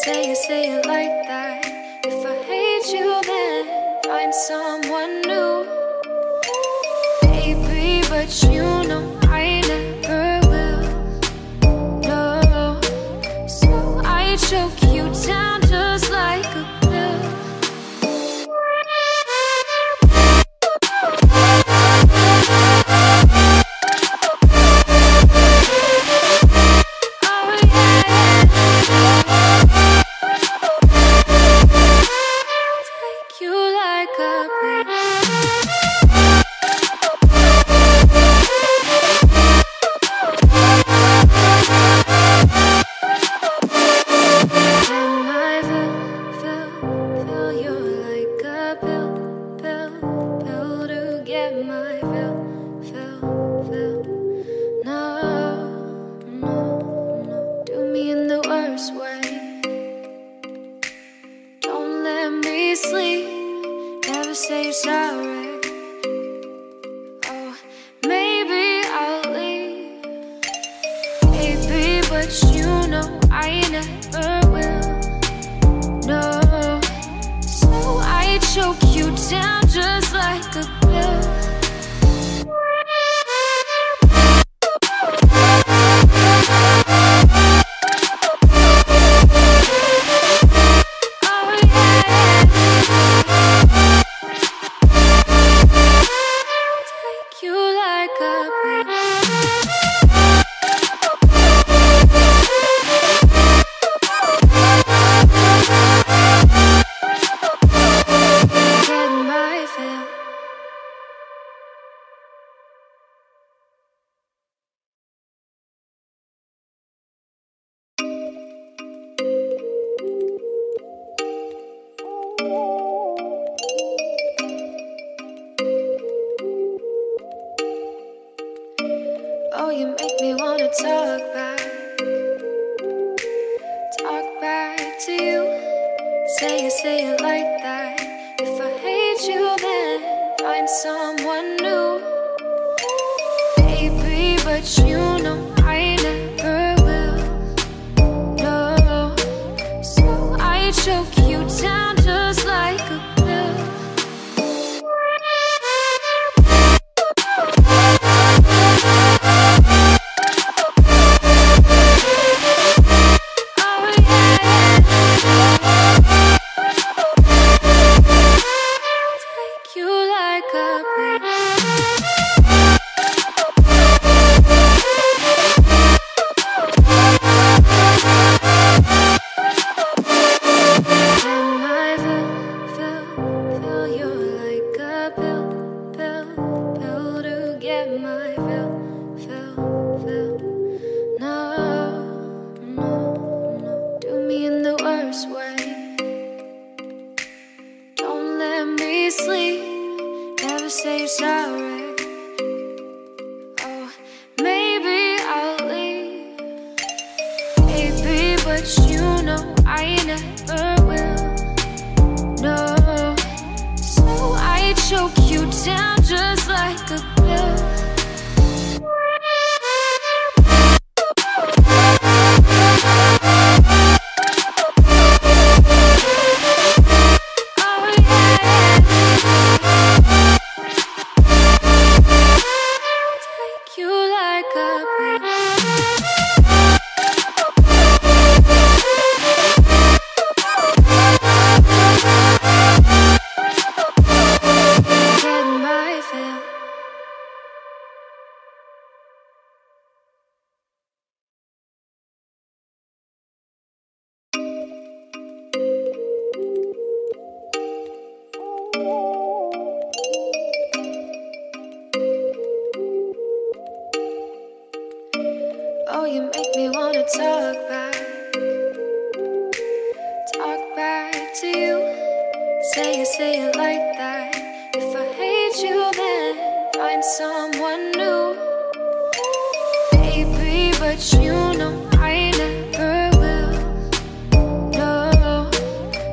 say it like that. If I hate you, then find someone new. Baby, but you know I never will. No, so I choke you down just like a pill. Oh, you make me wanna talk back to you. Say it like that. If I hate you, then find someone new. Baby, but you know I never will. No, so I choke you down just like a pill. Say sorry. Oh, maybe I'll leave. Baby, but you know I never will. No, so I choke you down just like a pill. Oh, you make me wanna talk back to you. Say it like that. If I hate you, then find someone new. Baby, but you know I never will. No,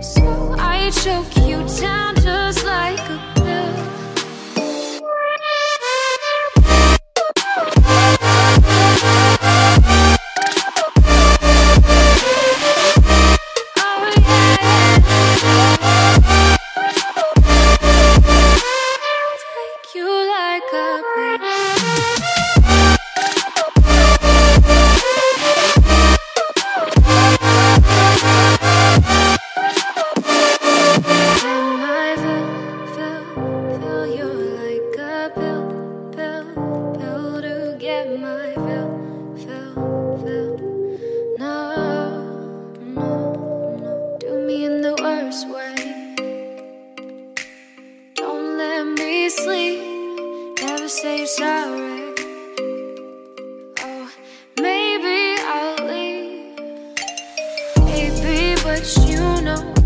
so I choke you down just like a pill. Oh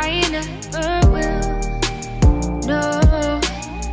I never will. No,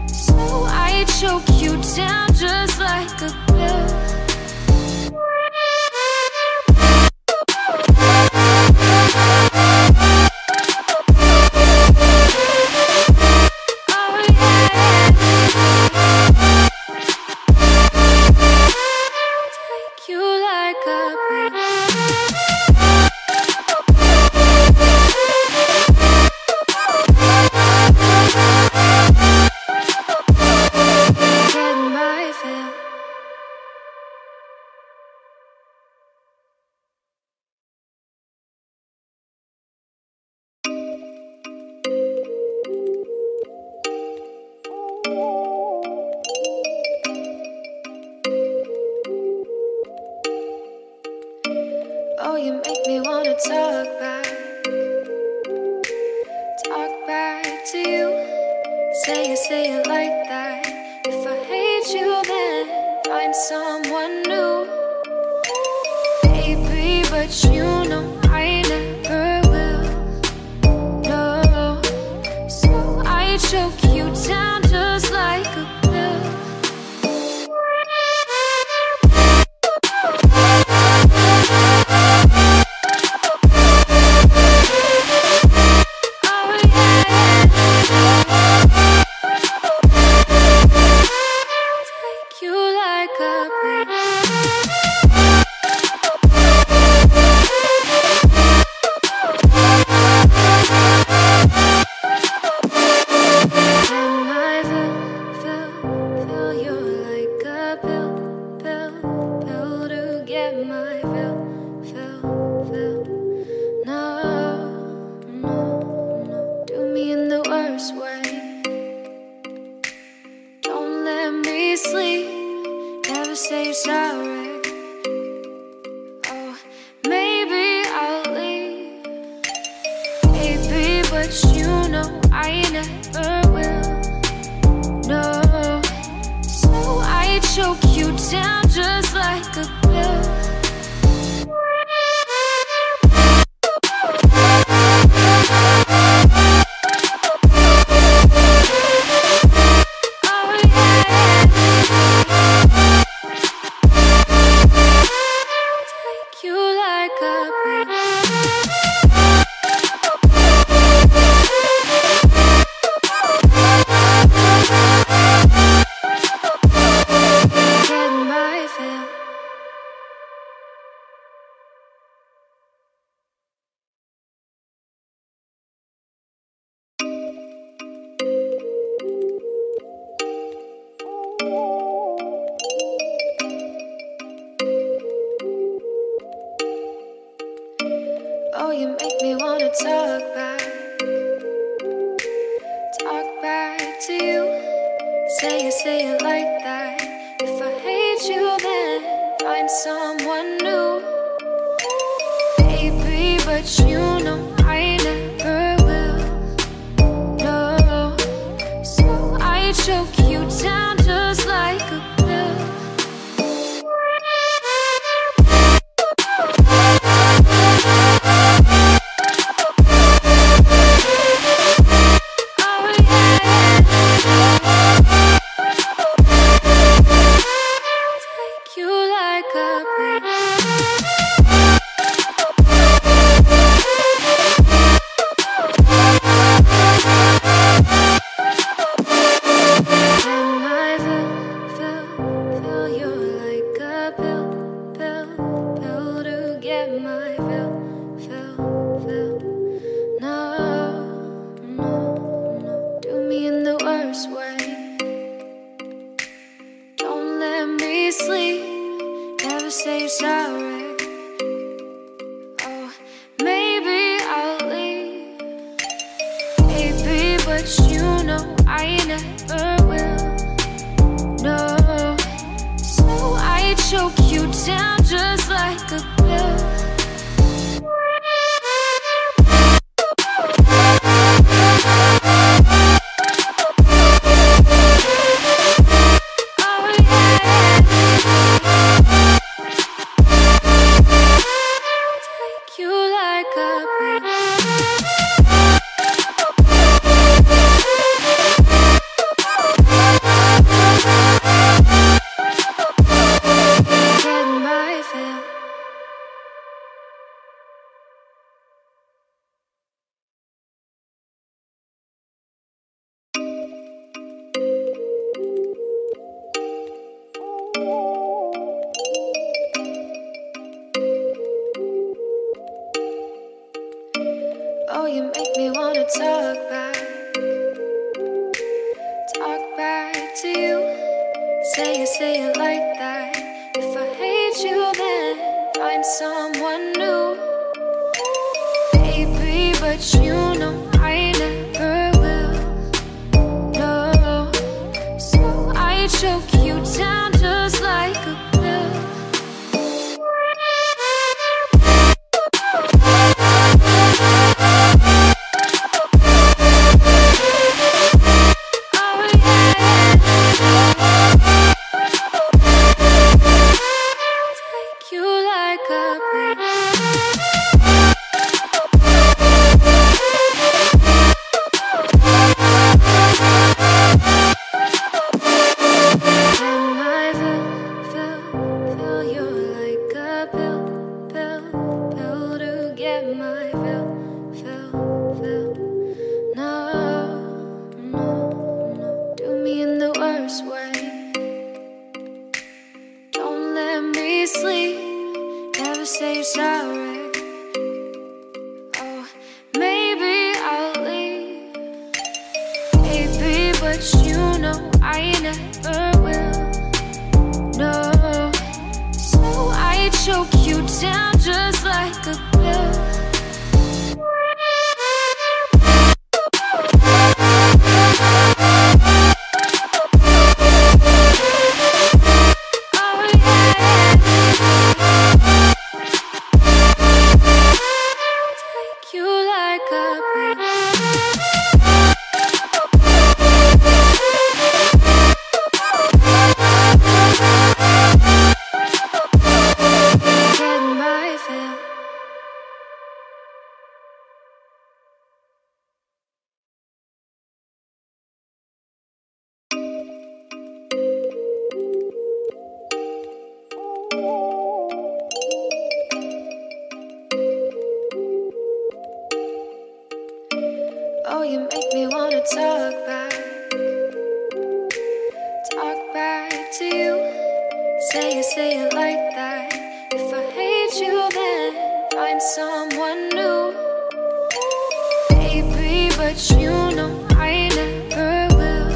so I choke you down just like a pill. Oh, you make me wanna talk back to you. Say it like that. If I hate you, then find someone new. Baby, but you know I never will. No, so I choke you down just like a pill. Sleep, never say sorry. Oh, maybe I'll leave, baby, but you know I never will. No, so I choke you down just like a pill. Oh, you make me wanna talk back to you. Say it like that. If I hate you, then find someone new. Baby, but you know I never will. No, so I choke you down just like a pill. Sleep, never say sorry. Oh, maybe I'll leave, baby, but you know I never will. No, so I choke you down just like a pill. Oh, you make me wanna talk back to you. Say it like that. If I hate you, then find someone new. Baby, but you know I never will. No, so I choke you down just like a pill. Sleep, never say sorry. Oh, maybe I'll leave, baby, but you know I never will. No, so I choke you down just like a pill. Oh, you make me wanna talk back to you. Say it like that. If I hate you, then find someone new. Baby, but you know I never will.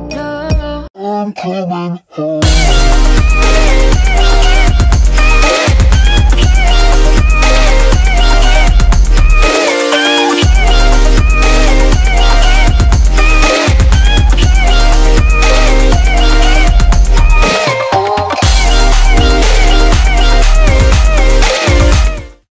No, I'm coming home.